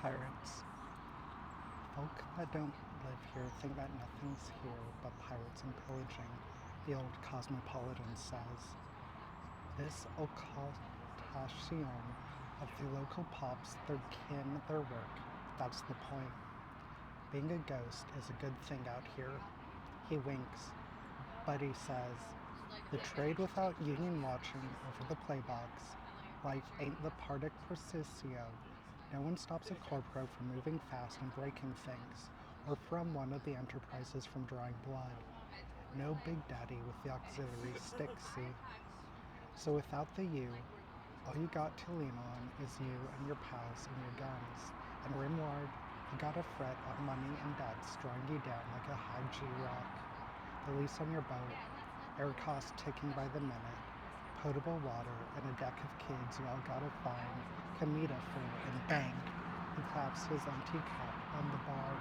Pirates. Folk that don't live here think that nothing's here but pirates and pillaging, the old cosmopolitan says. This occultation of the local pops, their kin, their work, that's the point. Being a ghost is a good thing out here. He winks, but he says, the trade without union watching over the playbox. Life ain't the partic precisio. No one stops a corporo from moving fast and breaking things, or from one of the enterprises from drawing blood. No big daddy with the auxiliary stick, see? So without the you, all you got to lean on is you and your pals and your guns. And Rimward, you gotta fret on money and debts drawing you down like a high G rock. The lease on your boat, air costs ticking by the minute, potable water, and a deck of kids you all gotta find comida for, and bang, he claps his empty cup on the bar.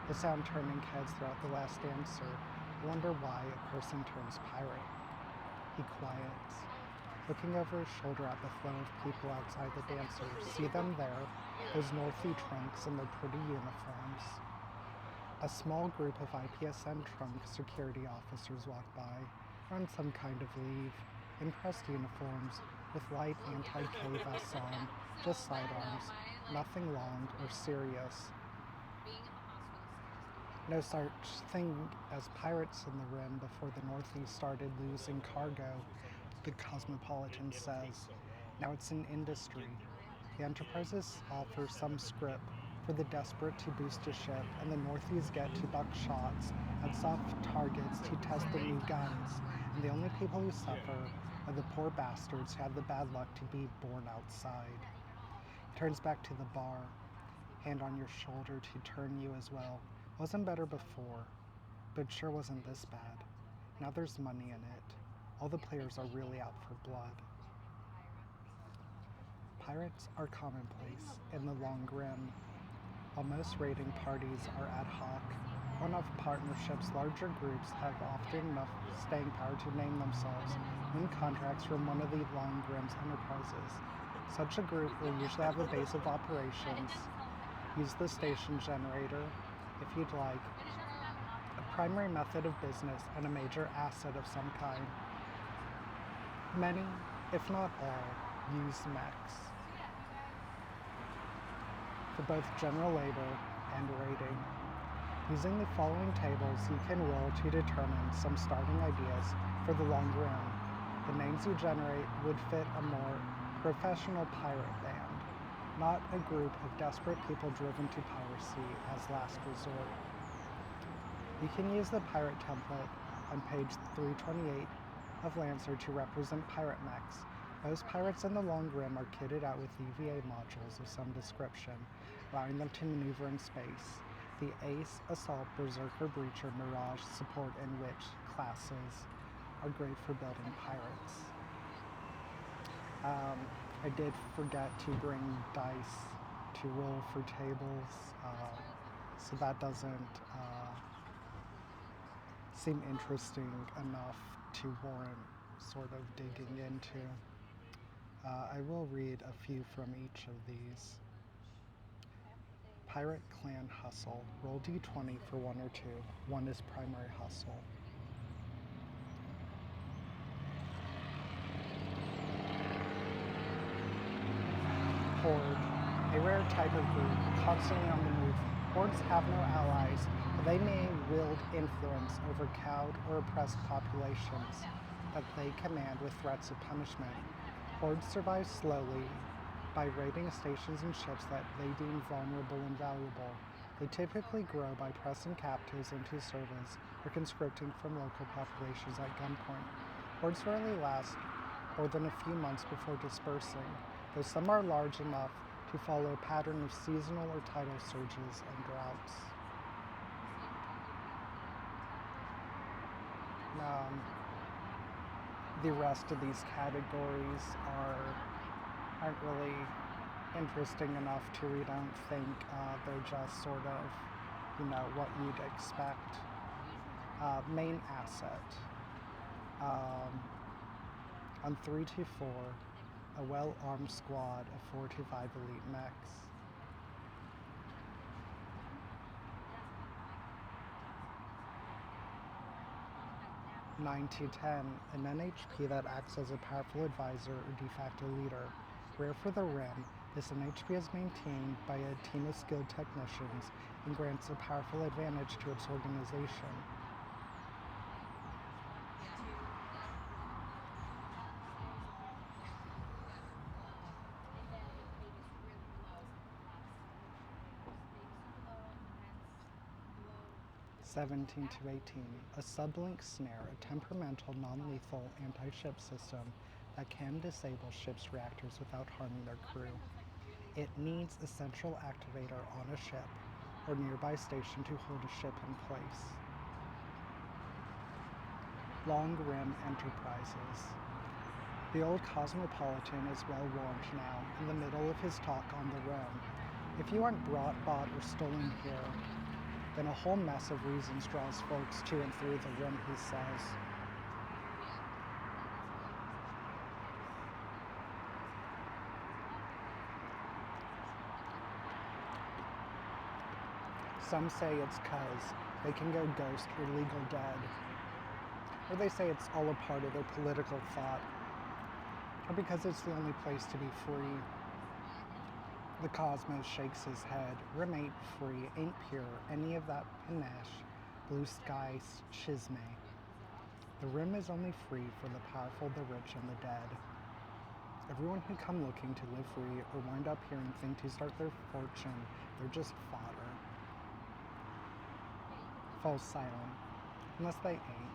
The sound turning heads throughout the last dancer wonder why a person turns pirate. He quiets, looking over his shoulder at the flow of people outside the dancers. See them there, those Northie trunks in their pretty uniforms. A small group of IPSN trunk security officers walk by, on some kind of leave, in pressed uniforms, with light anti-K vests on, just sidearms, nothing long or serious. No such thing as pirates in the rim before the Northeast started losing cargo, the Cosmopolitan says. Now it's an industry. The enterprises offer some scrip for the desperate to boost a ship, and the Northies get to buck shots at soft targets to test the new guns. And the only people who suffer are the poor bastards who had the bad luck to be born outside. He turns back to the bar, hand on your shoulder to turn you as well. Wasn't better before, but sure wasn't this bad. Now there's money in it. All the players are really out for blood. Pirates are commonplace in the long rim. While most raiding parties are ad hoc, one-off partnerships, larger groups have often enough staying power to name themselves, win contracts from one of the long rim's enterprises. Such a group will usually have a base of operations, use the station generator, if you'd like, a primary method of business, and a major asset of some kind. Many, if not all, use mechs for both general labor and raiding. Using the following tables, you can roll to determine some starting ideas for the long rim. The names you generate would fit a more professional pirate band, not a group of desperate people driven to piracy as last resort. You can use the pirate template on page 328 of Lancer to represent pirate mechs. Most pirates in the long rim are kitted out with EVA modules of some description, allowing them to maneuver in space. The Ace, Assault, Berserker, Breacher, Mirage, Support, and Witch classes are great for building pirates. I did forget to bring dice to roll for tables, so that doesn't seem interesting enough to warrant sort of digging into. I will read a few from each of these. Pirate Clan Hustle. Roll d20 for 1 or 2. 1 is primary hustle. Horde. A rare type of group, constantly on the move. Hordes have no allies, but they may wield influence over cowed or oppressed populations that they command with threats of punishment. Hordes survive slowly by raiding stations and ships that they deem vulnerable and valuable. They typically grow by pressing captives into service or conscripting from local populations at gunpoint. Hordes rarely last more than a few months before dispersing, though some are large enough to follow a pattern of seasonal or tidal surges and droughts. The rest of these categories aren't really interesting enough to read. I don't think they're just sort of, what you'd expect. Main asset. Um, on 324, a well-armed squad of 425 elite mechs. (9 to 10), an NHP that acts as a powerful advisor or de facto leader. Rare for the Rim, this NHP is maintained by a team of skilled technicians and grants a powerful advantage to its organization. (17 to 18), a sublink snare, a temperamental, non-lethal anti-ship system that can disable ship's reactors without harming their crew. It needs a central activator on a ship or nearby station to hold a ship in place. Long Rim Enterprises. The old Cosmopolitan is well warmed now, in the middle of his talk on the Rim. If you aren't bought or stolen here, then a whole mess of reasons draws folks to and through the Rim, he says. Some say it's 'cause they can go ghost or legal dead. Or they say it's all a part of their political thought. Or because it's the only place to be free. The Cosmos shakes his head. Rim ain't free, ain't pure, any of that panache, blue sky chisme. The Rim is only free for the powerful, the rich, and the dead. Everyone who come looking to live free or wind up here and think to start their fortune, they're just fodder. Falls silent. Unless they ain't.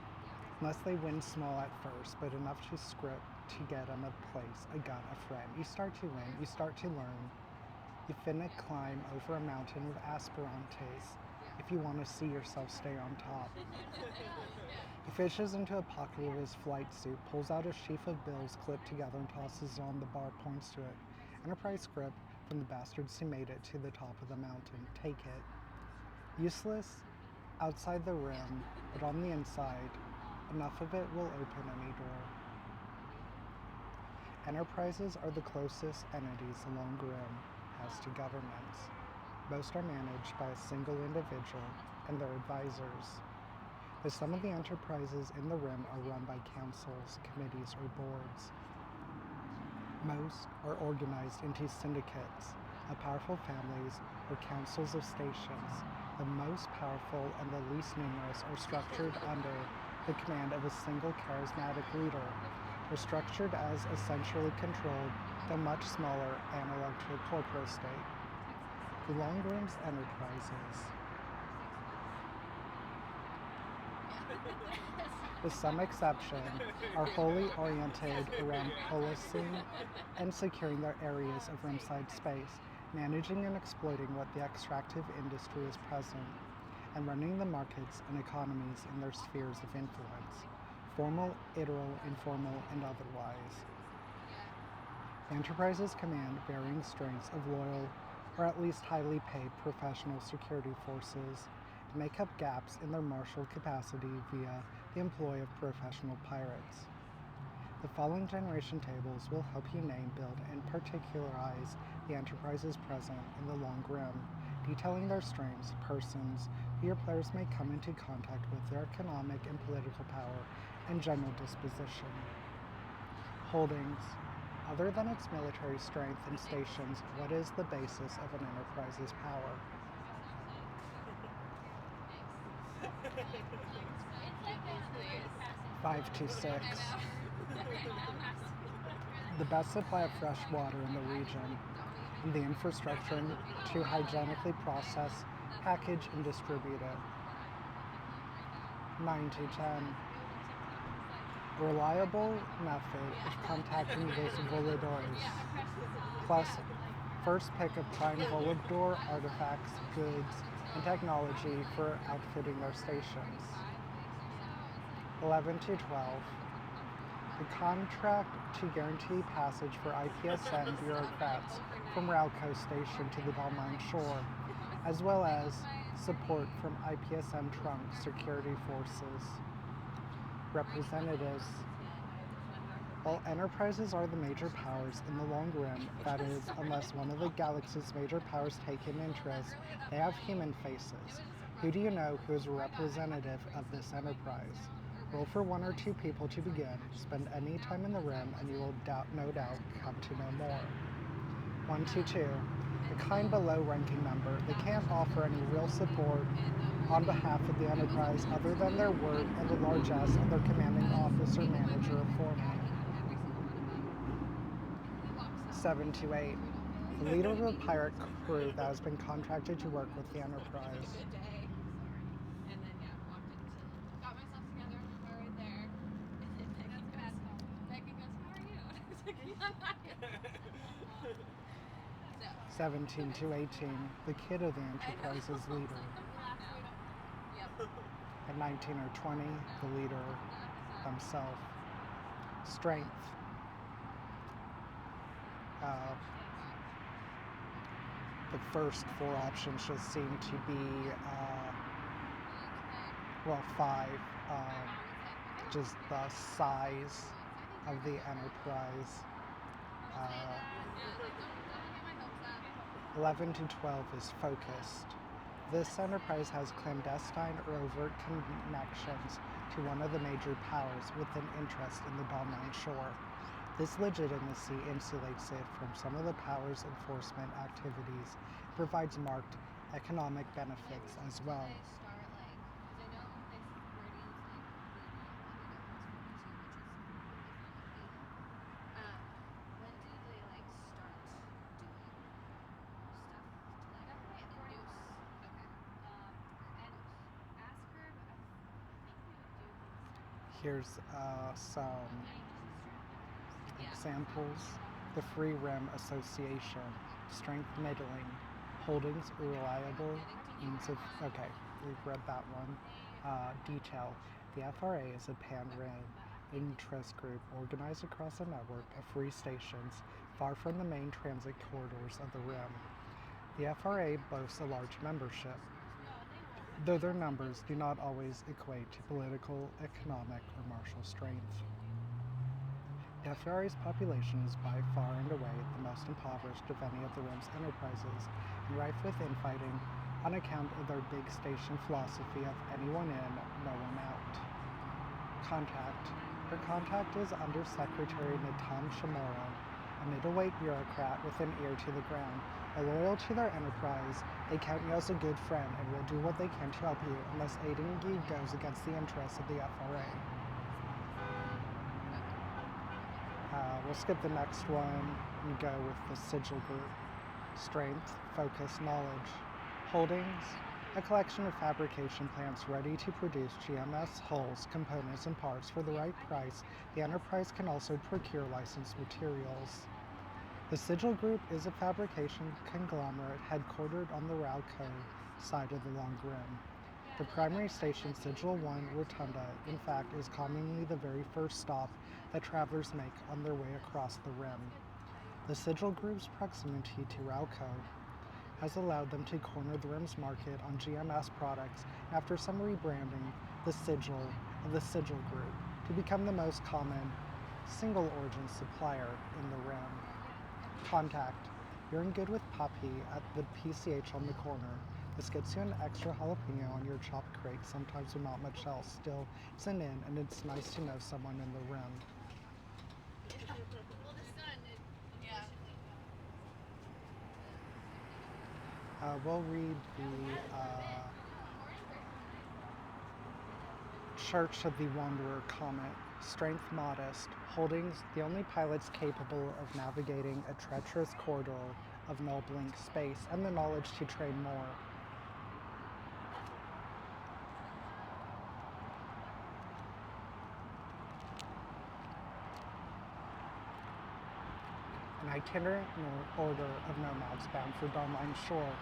Unless they win small at first, but enough to script to get them a place. I got a friend. You start to win, you start to learn. You finna climb over a mountain with aspirantes if you want to see yourself stay on top. He fishes into a pocket of his flight suit, pulls out a sheaf of bills clipped together and tosses it on the bar, points to it. Enterprise script from the bastards who made it to the top of the mountain. Take it. Useless outside the Rim, but on the inside, enough of it will open any door. Enterprises are the closest entities along Rim has to governments. Most are managed by a single individual and their advisors. Though some of the enterprises in the Rim are run by councils, committees, or boards. Most are organized into syndicates of powerful families or councils of stations. The most powerful and the least numerous are structured under the command of a single charismatic leader, or structured as essentially controlled the much smaller analog to a corporate state. The Long Rim's enterprises, with some exception, are wholly oriented around policing and securing their areas of rimside space, managing and exploiting what the extractive industry is present, and running the markets and economies in their spheres of influence, formal, iteral, informal, and otherwise. The enterprises command varying strengths of loyal, or at least highly paid professional security forces, to make up gaps in their martial capacity via the employ of professional pirates. The following generation tables will help you name, build, and particularize the enterprises present in the Long Rim, detailing their strengths, persons, who your players may come into contact with, their economic and political power, and general disposition. Holdings. Other than its military strength and stations, what is the basis of an enterprise's power? Five to six. The best supply of fresh water in the region, and the infrastructure to hygienically process, package, and distribute it. 9 to 10. A reliable method of contacting those voladores, plus first pick of prime volador artifacts, goods, and technology for outfitting their stations. 11 to 12. The contract to guarantee passage for IPSM bureaucrats from Ralco Station to the Dalmine Shore, as well as support from IPSM trunk security forces. representatives. While enterprises are the major powers in the long rim, that is, unless one of the galaxy's major powers take an interest, they have human faces. Who do you know who is a representative of this enterprise? Roll for one or two people to begin. Spend any time in the rim, and you will no doubt come to know more. 122. A kind but low ranking member. They can't offer any real support on behalf of the enterprise other than their word and the largesse of their commanding officer, manager, or foreman. 728. The leader of a pirate crew that has been contracted to work with the enterprise. And then got myself together on the car right there. And then Becky goes, how are you? I was like, yeah, I'm not good. 17 to 18. The kid of the enterprise's leader. At 19 or 20, the leader themselves. Strength. The first four options just seem to be, five, just the size of the enterprise. 11 to 12 is focused. This enterprise has clandestine or overt connections to one of the major powers with an interest in the Dawnline shore. This legitimacy insulates it from some of the power's enforcement activities, provides marked economic benefits as well. Here's some examples. The Free Rim Association, strength middling, holdings reliable, means of, okay, we've read that one. Detail, the FRA is a pan-rim interest group organized across a network of free stations far from the main transit corridors of the rim. The FRA boasts a large membership, though their numbers do not always equate to political, economic, or martial strength. The FRA's population is by far and away the most impoverished of any of the rim's enterprises, and rife with infighting on account of their big station philosophy of anyone in, no one out. Contact. Her contact is Undersecretary Natam Chamorro, a middleweight bureaucrat with an ear to the ground. Loyal to their enterprise, they count you as a good friend and will do what they can to help you unless aiding you goes against the interests of the FRA. We'll skip the next one and go with the Sigil Group. Strength, focus, knowledge. Holdings, a collection of fabrication plants ready to produce GMS hulls, components, and parts for the right price. The enterprise can also procure licensed materials. The Sigil Group is a fabrication conglomerate headquartered on the Rauco side of the Long Rim. The primary station, Sigil 1 Rotunda, in fact, is commonly the very first stop that travelers make on their way across the rim. The Sigil Group's proximity to Rauco has allowed them to corner the rim's market on GMS products, and after some rebranding, the Sigil of the Sigil Group to become the most common single origin supplier in the rim. Contact. You're in good with Poppy at the PCH on the corner. This gets you an extra jalapeno on your chopped crate, sometimes with not much else. Still, it's an inn, and it's nice to know someone in the rim. We'll read the Church of the Wanderer comment. Strength modest. Holdings, the only pilots capable of navigating a treacherous corridor of null-blink space, and the knowledge to train more. An itinerant order of nomads bound for Dawnline shore.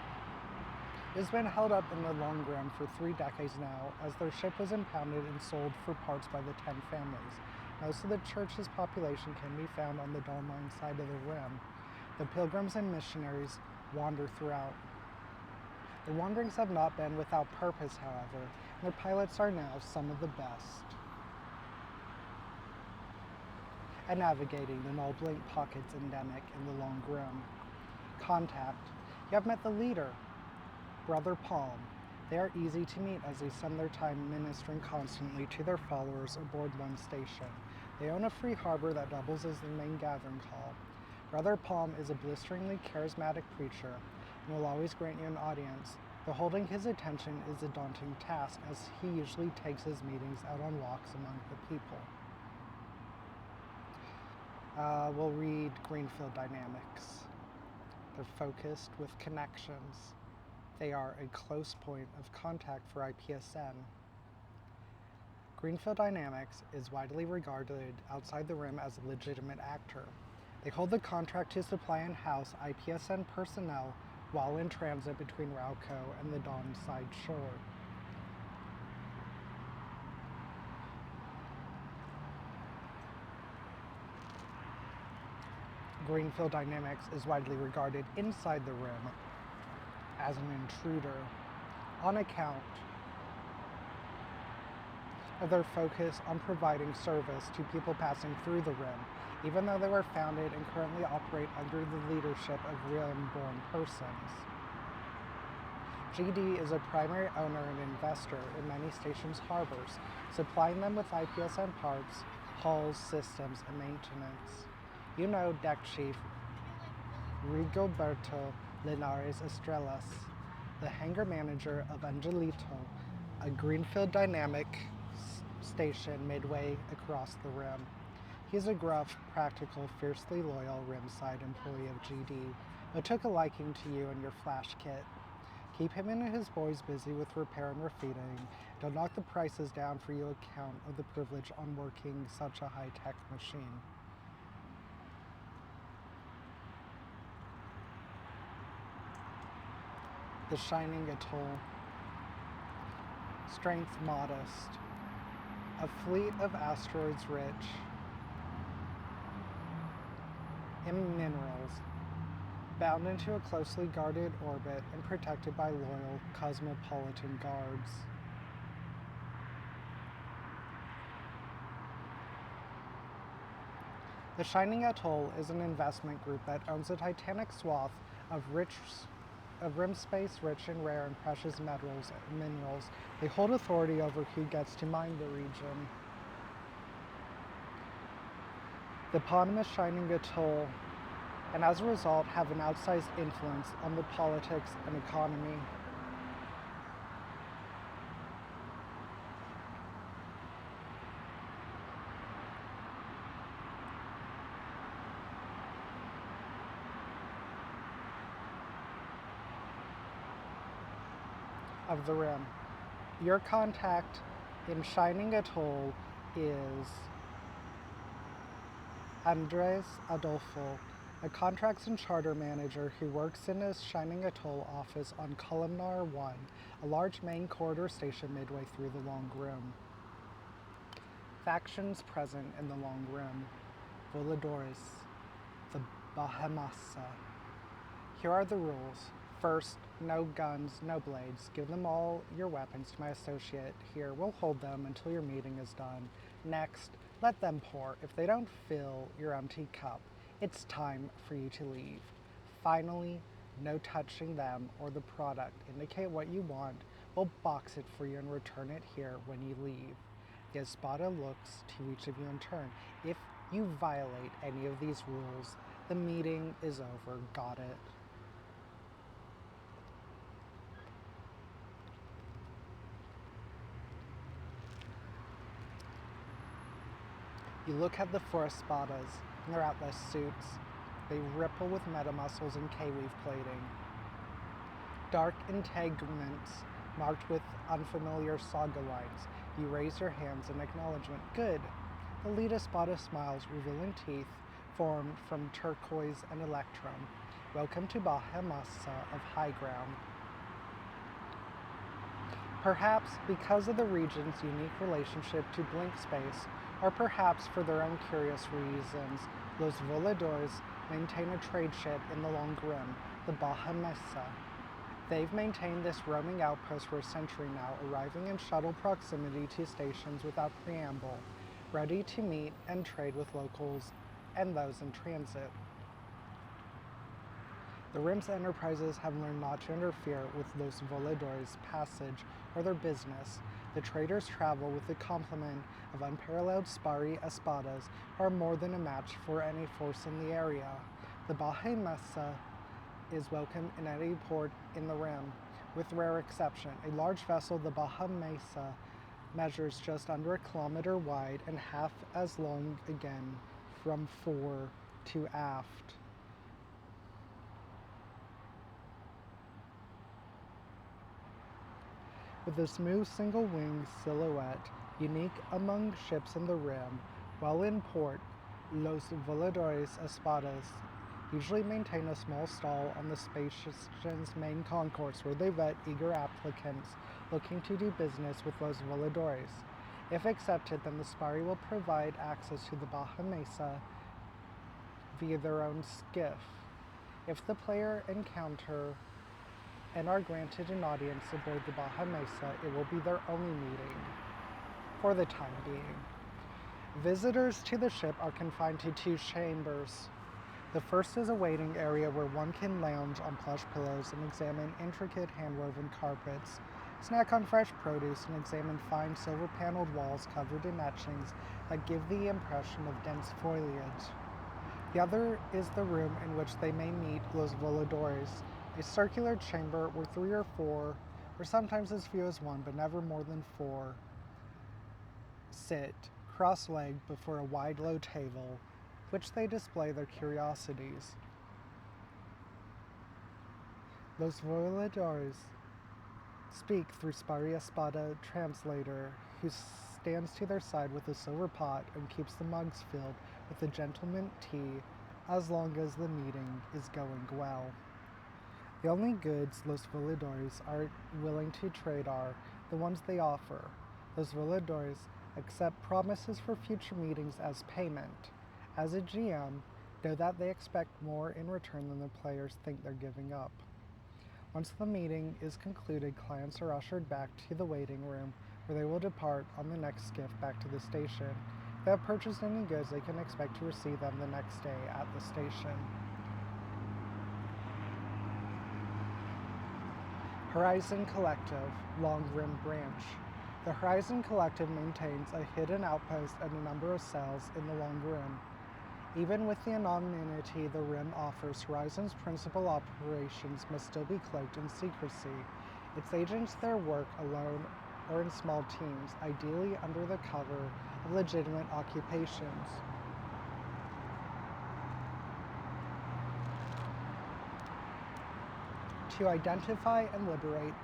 It has been held up in the Long Rim for 3 decades now, as their ship was impounded and sold for parts by the 10 families. Most of the church's population can be found on the Dawnline side of the rim. The pilgrims and missionaries wander throughout. Their wanderings have not been without purpose, however, and their pilots are now some of the best. and navigating the null-blink pockets endemic in the long room. Contact. You have met the leader, Brother Palm. They are easy to meet as they spend their time ministering constantly to their followers aboard one station. They own a free harbor that doubles as the main gathering hall. Brother Palm is a blisteringly charismatic preacher and will always grant you an audience, though holding his attention is a daunting task as he usually takes his meetings out on walks among the people. We'll read Greenfield Dynamics. They're focused with connections. They are a close point of contact for IPSN. Greenfield Dynamics is widely regarded outside the rim as a legitimate actor. They hold the contract to supply and house IPSN personnel while in transit between Rauco and the Dawnside shore. Greenfield Dynamics is widely regarded inside the rim as an intruder on account of their focus on providing service to people passing through the rim, even though they were founded and currently operate under the leadership of rim-born persons. GD is a primary owner and investor in many stations' harbors, supplying them with IPSN parts, hulls, systems, and maintenance. You know Deck Chief Rigoberto Linares Estrellas, the hangar manager of Angelito, a Greenfield Dynamic station midway across the rim. He's a gruff, practical, fiercely loyal rimside employee of GD, but took a liking to you and your flash kit. Keep him and his boys busy with repair and refitting. Don't knock the prices down for you account of the privilege on working such a high-tech machine. The Shining Atoll. Strength modest. A fleet of asteroids rich in minerals, bound into a closely guarded orbit and protected by loyal cosmopolitan guards. The Shining Atoll is an investment group that owns a titanic swath of rim space rich in rare and precious minerals. They hold authority over who gets to mine the region. The eponymous Shining Atoll, and as a result have an outsized influence on the politics and economy. Of the rim. Your contact in Shining Atoll is Andres Adolfo, a contracts and charter manager who works in his Shining Atoll office on Columnar 1, a large main corridor station midway through the long room. Factions present in the long room. Voladores, the Bahamasa. Here are the rules. First, no guns, no blades. Give them all your weapons to my associate here. We'll hold them until your meeting is done. Next, let them pour. If they don't fill your empty cup, it's time for you to leave. Finally, no touching them or the product. Indicate what you want. We'll box it for you and return it here when you leave. The Espada looks to each of you in turn. If you violate any of these rules, the meeting is over. Got it? You look at the four Espadas in their Atlas suits. They ripple with metamuscles and K-weave plating. Dark integuments marked with unfamiliar saga lines. You raise your hands in acknowledgement. Good. The lead Espada smiles, revealing teeth formed from turquoise and electrum. Welcome to Bahamasa of High Ground. Perhaps because of the region's unique relationship to blink space, or perhaps for their own curious reasons, Los Voladores maintain a trade ship in the long rim, the Bahamesa. They've maintained this roaming outpost for a century now, arriving in shuttle proximity to stations without preamble. ready to meet and trade with locals and those in transit. The Rim's enterprises have learned not to interfere with Los Voladores' passage or their business. The traders travel with the complement of unparalleled Spari espadas who are more than a match for any force in the area. The Baja Mesa is welcome in any port in the Rim, with rare exception. A large vessel, the Baja Mesa, measures just under a kilometer wide and half as long again from fore to aft. With a smooth single-wing silhouette, unique among ships in the Rim, while in port, Los Voladores Espadas usually maintain a small stall on the spacious main concourse where they vet eager applicants looking to do business with Los Voladores. If accepted, then the Spari will provide access to the Baja Mesa via their own skiff. If the player encounter and are granted an audience aboard the Baja Mesa, it will be their only meeting for the time being. Visitors to the ship are confined to 2 chambers. The first is a waiting area where one can lounge on plush pillows and examine intricate hand-woven carpets, snack on fresh produce, and examine fine silver-paneled walls covered in etchings that give the impression of dense foliage. The other is the room in which they may meet Los Voladores, a circular chamber where 3 or 4, or sometimes as few as 1, but never more than 4, sit cross-legged before a wide low table, which they display their curiosities. Los Voladores speak through Spari Espada translator, who stands to their side with a silver pot and keeps the mugs filled with a gentleman tea as long as the meeting is going well. The only goods Los Voladores are willing to trade are the ones they offer. Los Voladores accept promises for future meetings as payment. As a GM, know that they expect more in return than the players think they're giving up. Once the meeting is concluded, clients are ushered back to the waiting room, where they will depart on the next skiff back to the station. If they have purchased any goods, they can expect to receive them the next day at the station. Horizon Collective, Long Rim Branch. The Horizon Collective maintains a hidden outpost and a number of cells in the Long Rim. Even with the anonymity the Rim offers, Horizon's principal operations must still be cloaked in secrecy. Its agents there work alone or in small teams, ideally under the cover of legitimate occupations. To identify and liberate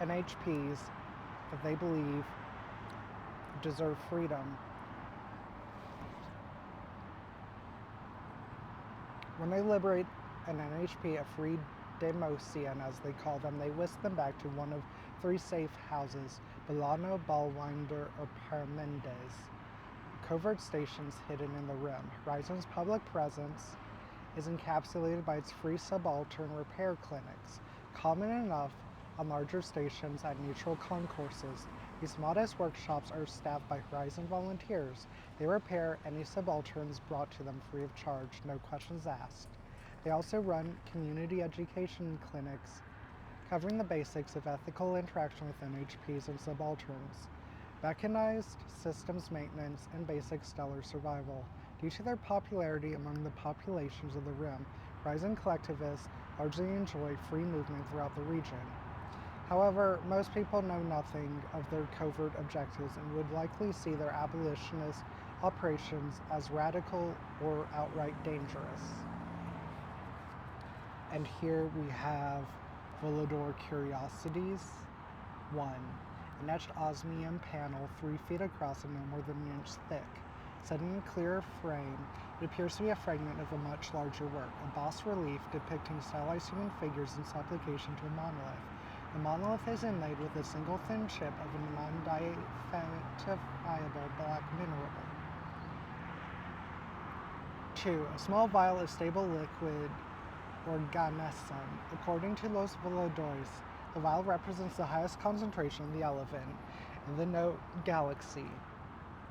NHPs that they believe deserve freedom. When they liberate an NHP, a free Demosian as they call them, they whisk them back to one of 3 safe houses, Bolano, Ballwinder, or Parmendez, covert stations hidden in the Rim. Horizon's public presence is encapsulated by its free subaltern repair clinics, common enough on larger stations at neutral concourses. These modest workshops are staffed by Horizon volunteers. They repair any subalterns brought to them free of charge, no questions asked. They also run community education clinics covering the basics of ethical interaction with NHPs and subalterns, mechanized systems maintenance, and basic stellar survival. Due to their popularity among the populations of the Rim, Horizon collectivists largely enjoy free movement throughout the region. However, most people know nothing of their covert objectives and would likely see their abolitionist operations as radical or outright dangerous. And here we have Volador Curiosities 1. An etched osmium panel 3 feet across and no more than an inch thick. Set in a clear frame, it appears to be a fragment of a much larger work, a bas-relief depicting stylized human figures in supplication to a monolith. The monolith is inlaid with a single thin chip of a non-identifiable black mineral. 2. A small vial of stable liquid organescent. According to Los Voladores, the vial represents the highest concentration of the elephant in the known galaxy.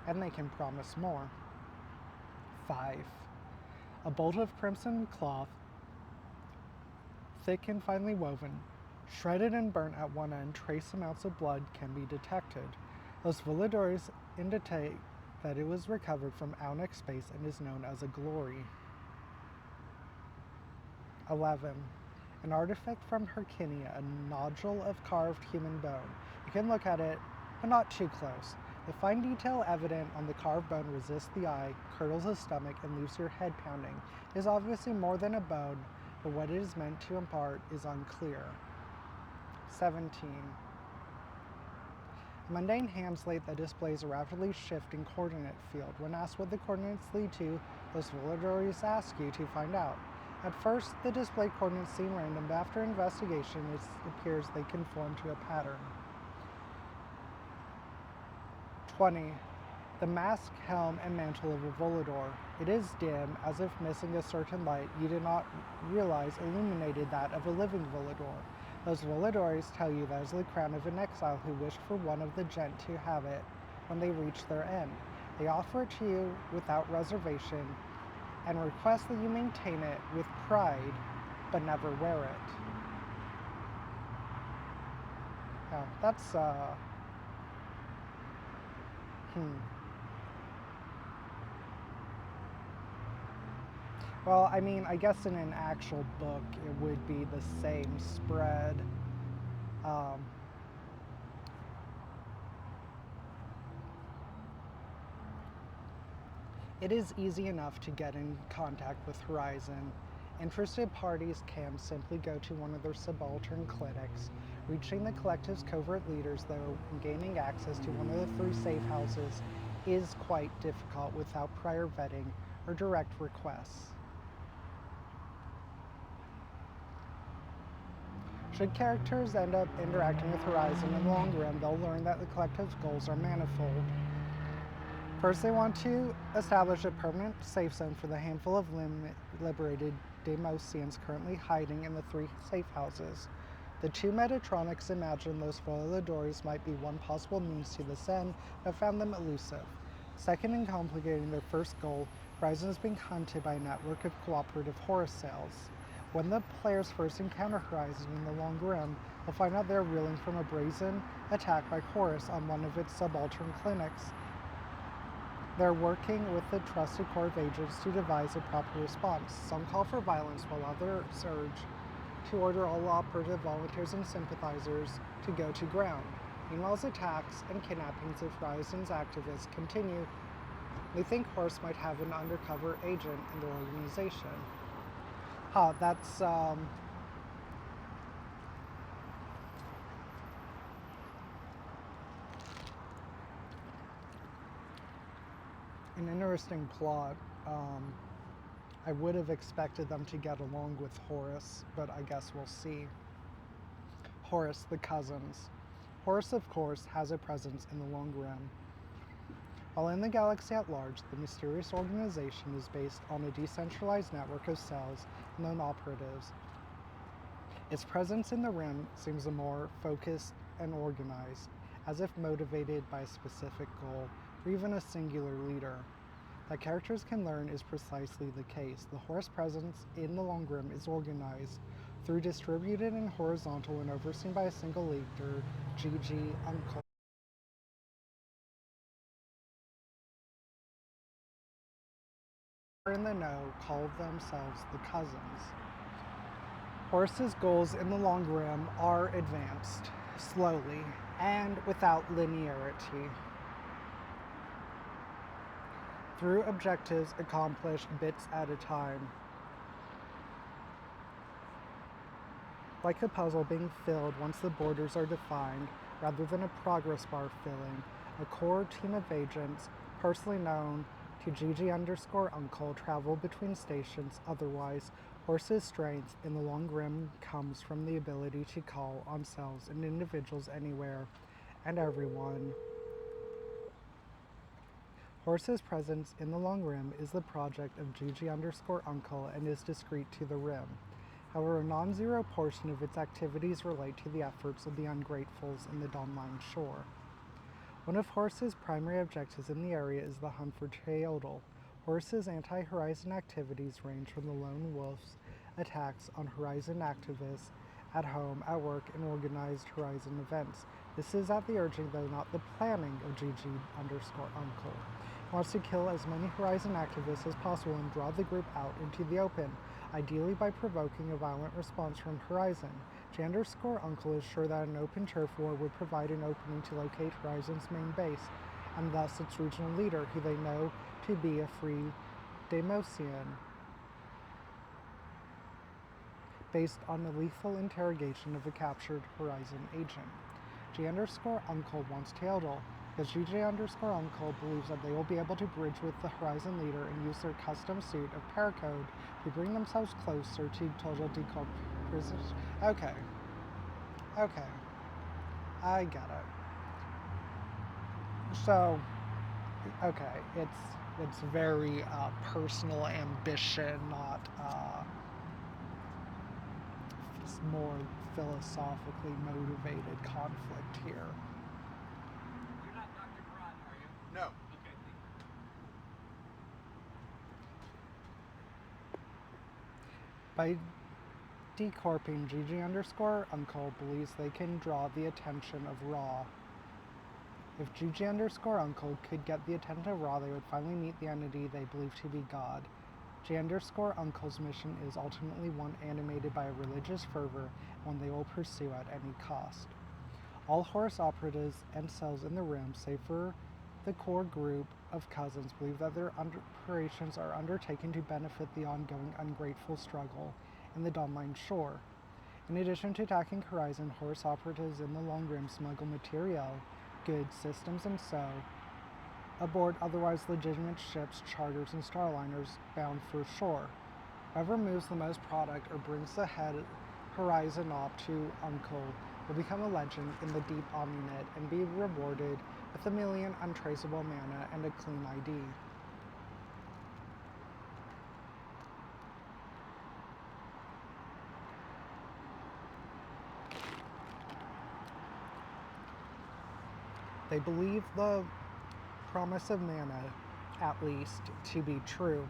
and they can promise more. 5. A bolt of crimson cloth, thick and finely woven, shredded and burnt at one end, trace amounts of blood can be detected. Los Voladores indicate that it was recovered from Aunex space and is known as a glory. 11. An artifact from Herkinia, a nodule of carved human bone. You can look at it, but not too close. The fine detail evident on the carved bone resists the eye, curdles the stomach, and leaves your head pounding. It is obviously more than a bone, but what it is meant to impart is unclear. 17. A mundane ham slate that displays a rapidly shifting coordinate field. When asked what the coordinates lead to, Los Voladores ask you to find out. At first, the displayed coordinates seem random, but after investigation, it appears they conform to a pattern. 20. The mask, helm, and mantle of a Volador. It is dim, as if missing a certain light you did not realize illuminated that of a living Volador. Those Voladores tell you that is the crown of an exile who wished for one of the gent to have it when they reach their end. They offer it to you without reservation and request that you maintain it with pride, but never wear it. Yeah, that's, Well, I mean, I guess in an actual book, it would be the same spread. It is easy enough to get in contact with Horizon. Interested parties can simply go to one of their subaltern clinics. Reaching the collective's covert leaders, though, and gaining access to one of the 3 safe houses is quite difficult without prior vetting or direct requests. Should characters end up interacting with Horizon in the long run, they'll learn that the collective's goals are manifold. First, they want to establish a permanent safe zone for the handful of liberated Deimosians currently hiding in the 3 safe houses. The 2 Metatronics imagine Los Voladores might be one possible means to this end, but found them elusive. Second, in complicating their first goal, Horizon is being hunted by a network of cooperative Horus cells. When the players first encounter Horizon in the long rim, they'll find out they're reeling from a brazen attack by Horus on one of its subaltern clinics. They're working with the trusted corps of agents to devise a proper response. Some call for violence, while others urge to order all operative volunteers and sympathizers to go to ground. Meanwhile, as attacks and kidnappings of Horizon's activists continue, they think Horus might have an undercover agent in their organization. That's an interesting plot. I would have expected them to get along with Horus, but I guess we'll see. Horus, the cousins. Horus, of course, has a presence in the Long Rim. While in the galaxy at large, the mysterious organization is based on a decentralized network of cells and lone operatives. Its presence in the Rim seems more focused and organized, as if motivated by a specific goal, or even a singular leader. That characters can learn is precisely the case. The Horus presence in the Long Rim is organized through distributed and horizontal and overseen by a single leader, Gigi Uncle. In the know call themselves the cousins. Horus's goals in the Long Rim are advanced slowly and without linearity, through objectives accomplished bits at a time. Like a puzzle being filled once the borders are defined, rather than a progress bar filling, a core team of agents, personally known to Gigi_Uncle, travel between stations. Otherwise, Horus's strength in the Long Rim comes from the ability to call on cells and individuals anywhere and everyone. Horus's presence in the Long Rim is the project of Gigi_Uncle and is discrete to the Rim. However, a non-zero portion of its activities relate to the efforts of the Ungratefuls in the Dawnline Shore. One of Horus's primary objectives in the area is the hunt for Teodal. Horus's anti-Horizon activities range from the lone wolf's attacks on Horizon activists at home, at work, and organized Horizon events. This is at the urging, though not the planning, of GG_Uncle. He wants to kill as many Horizon activists as possible and draw the group out into the open, ideally by provoking a violent response from Horizon. G_Uncle is sure that an open turf war would provide an opening to locate Horizon's main base, and thus its regional leader, who they know to be a free Deimosian, based on the lethal interrogation of a captured Horizon agent. G_Uncle wants Teodal, because GG_Uncle believes that they will be able to bridge with the Horizon leader and use their custom suit of Paracode to bring themselves closer to total decomposition. Okay, I get it. So, okay, it's very personal ambition, not more philosophically motivated conflict here. You're not Dr. Braun, are you? No. Okay, thank you. By decorping GG_Uncle believes they can draw the attention of Ra. If GG_Uncle could get the attention of Ra, they would finally meet the entity they believe to be God. G_Uncle's mission is ultimately one animated by a religious fervor, one they will pursue at any cost. All Horus operatives and cells in the Rim, save for the core group of cousins, believe that their operations are undertaken to benefit the ongoing ungrateful struggle in the Dawnline Shore. In addition to attacking Horizon, Horus operatives in the Long Rim smuggle material, goods, systems, and so aboard otherwise legitimate ships, charters, and starliners bound for shore. Whoever moves the most product or brings the head Horizon op to Uncle will become a legend in the deep Omninet and be rewarded with 1 million untraceable mana and a clean ID. They believe the promise of mana, at least, to be true,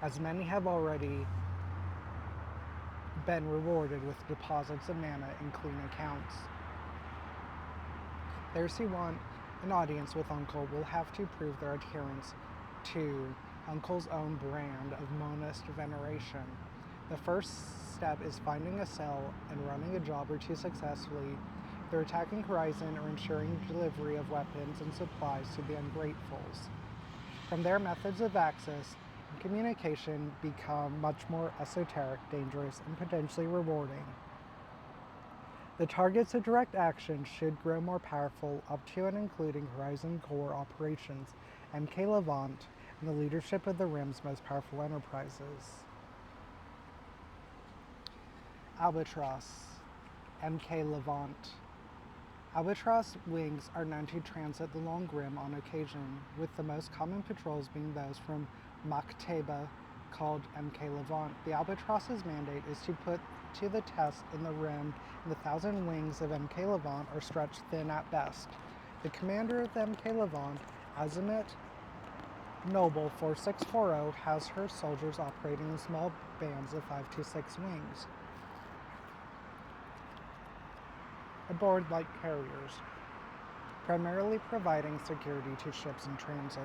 as many have already been rewarded with deposits of mana in clean accounts. Those who want an audience with Uncle will have to prove their adherence to Uncle's own brand of monist veneration. The first step is finding a cell and running a job or two successfully. They're attacking Horizon or ensuring delivery of weapons and supplies to the ungratefuls. From there, methods of access and communication become much more esoteric, dangerous, and potentially rewarding. The targets of direct action should grow more powerful, up to and including Horizon Core operations, MK Levant, and the leadership of the Rim's most powerful enterprises. Albatross, MK Levant. Albatross wings are known to transit the Long Rim on occasion, with the most common patrols being those from Maktaba, called MK Levant. The Albatross's mandate is to put to the test in the Rim, and the 1,000 wings of MK Levant are stretched thin at best. The commander of the MK Levant, Azimuth Noble 4640, has her soldiers operating in small bands of 5 to 6 wings aboard light carriers, primarily providing security to ships in transit.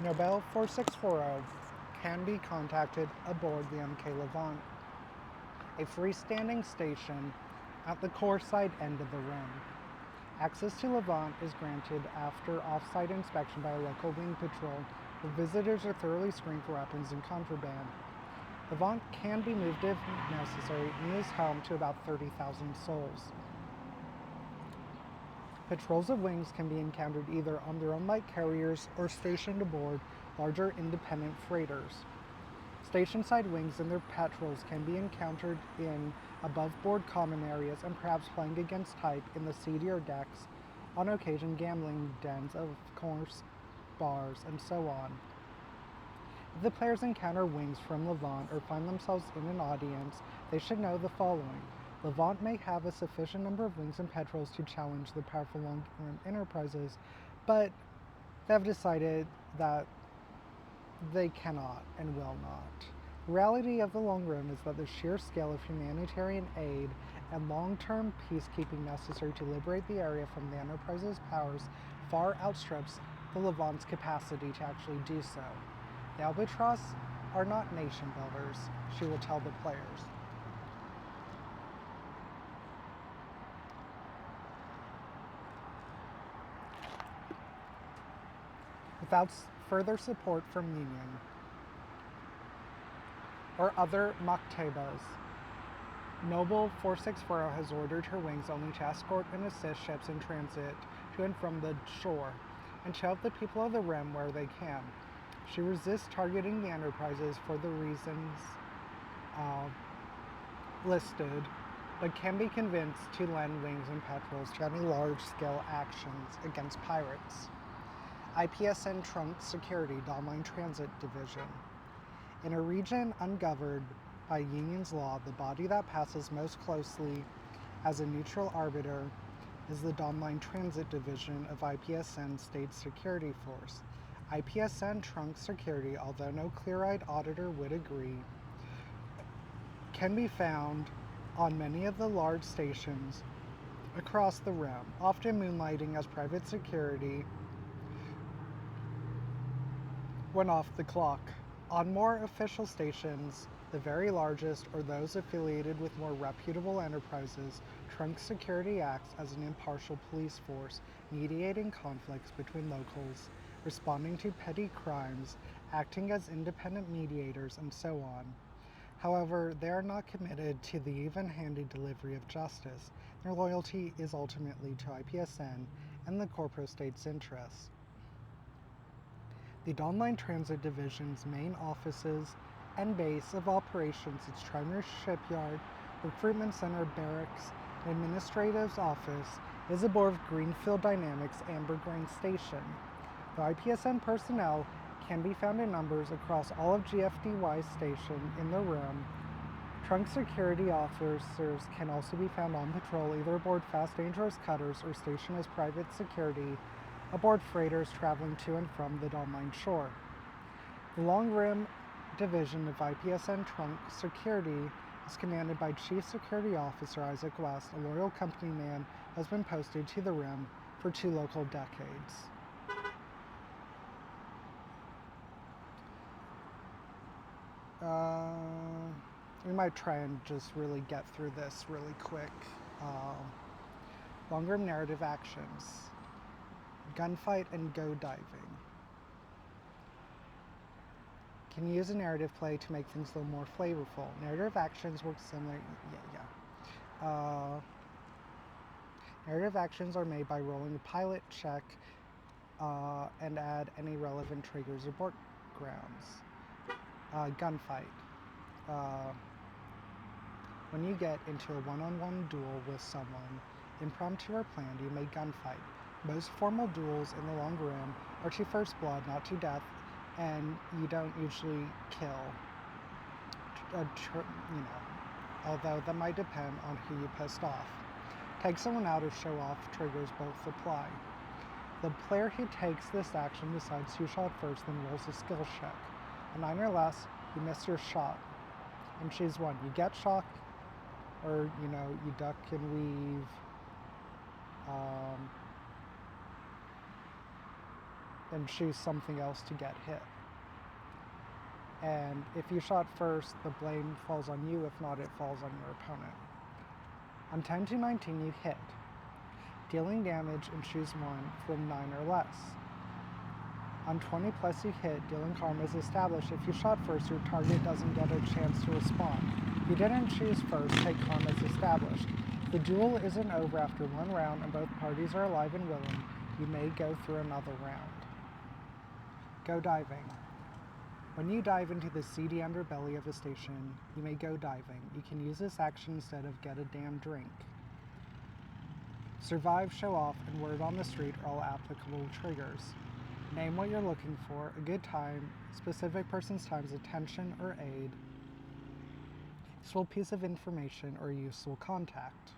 Nobel 4640 can be contacted aboard the MK Levant, a freestanding station at the core side end of the Rim. Access to Levant is granted after off-site inspection by a local wing patrol, where visitors are thoroughly screened for weapons and contraband. Levant can be moved if necessary and is home to about 30,000 souls. Patrols of wings can be encountered either on their own light carriers or stationed aboard larger independent freighters. Station-side wings and their patrols can be encountered in above-board common areas and perhaps playing against type in the seedier decks, on occasion gambling dens, of course, bars, and so on. If the players encounter wings from Levant or find themselves in an audience, they should know the following. Levant may have a sufficient number of wings and petrels to challenge the powerful Long Rim Enterprises, but they've decided that they cannot and will not. The reality of the Long Rim is that the sheer scale of humanitarian aid and long-term peacekeeping necessary to liberate the area from the Enterprise's powers far outstrips the Levant's capacity to actually do so. The Albatross are not nation builders, she will tell the players. Without further support from Union or other Maktebas, Noble 464 has ordered her wings only to escort and assist ships in transit to and from the shore, and to help the people of the Rim where they can. She resists targeting the Enterprises for the reasons listed, but can be convinced to lend wings and petrels to any large-scale actions against pirates. IPSN Trunk Security Dawnline Transit Division. In a region ungoverned by Union's law, the body that passes most closely as a neutral arbiter is the Dawnline Transit Division of IPSN State Security Force. IPSN Trunk Security, although no clear-eyed auditor would agree, can be found on many of the large stations across the Rim, often moonlighting as private security when off the clock. On more official stations, the very largest or those affiliated with more reputable enterprises, Trunk Security acts as an impartial police force, mediating conflicts between locals, responding to petty crimes, acting as independent mediators, and so on. However, they are not committed to the even-handed delivery of justice. Their loyalty is ultimately to IPSN and the Corpo State's interests. The Dawnline Transit Division's main offices and base of operations, its Trimmer Shipyard, Recruitment Center, Barracks, and Administrative Office, is aboard Greenfield Dynamics Amber Grain Station. The IPSN personnel can be found in numbers across all of GFDY's station in the Rim. Trunk security officers can also be found on patrol either aboard fast dangerous cutters or stationed as private security aboard freighters traveling to and from the Dawnline shore. The Long Rim Division of IPSN Trunk Security is commanded by Chief Security Officer Isaac West, a loyal company man who has been posted to the Rim for 2 local decades. We might try and just really get through this really quick. Long Rim narrative actions. Gunfight and go diving. Can use a narrative play to make things a little more flavorful. Narrative actions work similar. Narrative actions are made by rolling a pilot check and add any relevant triggers or backgrounds. Gunfight. When you get into a one-on-one duel with someone, impromptu or planned, you may gunfight. Most formal duels in the Long Rim are to first blood, not to death, and you don't usually kill. Although that might depend on who you pissed off. Take someone out or show off triggers both apply. The player who takes this action decides who shot first, then rolls a skill check. A 9 or less, you miss your shot and choose one. You get shot, or you duck and weave. And choose something else to get hit. And if you shot first, the blame falls on you. If not, it falls on your opponent. On 10 to 19, you hit, dealing damage, and choose one from 9 or less. On 20 plus, you hit, dealing karma is established. If you shot first, your target doesn't get a chance to respond. If you didn't choose first, take karma is established. If the duel isn't over after 1 round and both parties are alive and willing, you may go through another round. Go diving. When you dive into the seedy underbelly of a station, you may go diving. You can use this action instead of get a damn drink. Survive, show off, and word on the street are all applicable triggers. Name what you're looking for, a good time, specific person's time's attention or aid, useful piece of information, or useful contact.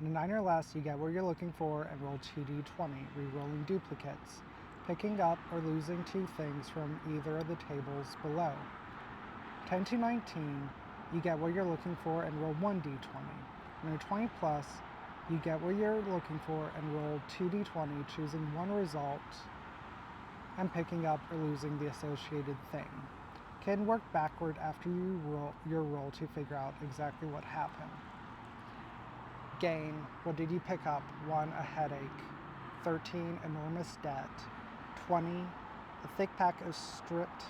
In a 9 or less, you get what you're looking for and roll 2d20, re-rolling duplicates, picking up or losing 2 things from either of the tables below. 10 to 19, you get what you're looking for and roll 1d20. In a 20 plus, you get what you're looking for and roll 2d20, choosing one result and picking up or losing the associated thing. Can work backward after you roll your roll to figure out exactly what happened. Gain, what did you pick up? 1, a headache. 13, enormous debt. 20, a thick pack of stripped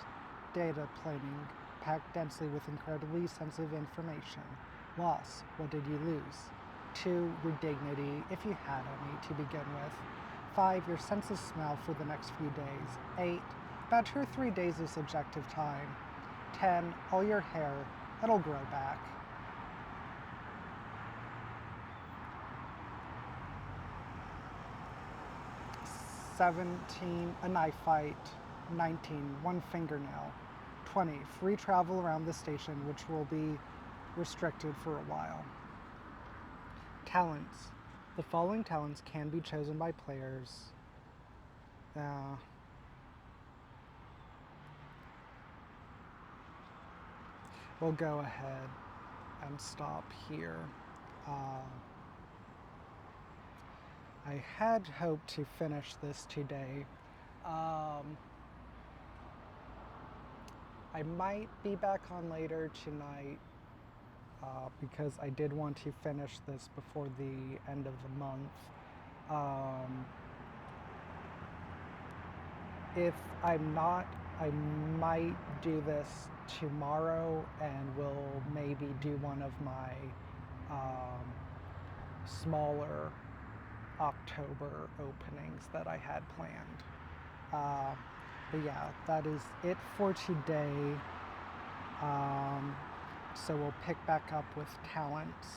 data planing packed densely with incredibly sensitive information. Loss, what did you lose? 2, your dignity, if you had any, to begin with. 5, your sense of smell for the next few days. 8, about 2 or 3 days of subjective time. 10, all your hair, it'll grow back. 17, a knife fight. 19, one fingernail. 20, free travel around the station, which will be restricted for a while. Talents. The following talents can be chosen by players. We'll go ahead and stop here. I had hoped to finish this today. I might be back on later tonight because I did want to finish this before the end of the month. If I'm not, I might do this tomorrow and will maybe do one of my smaller October openings that I had planned. But yeah, that is it for today. So we'll pick back up with talents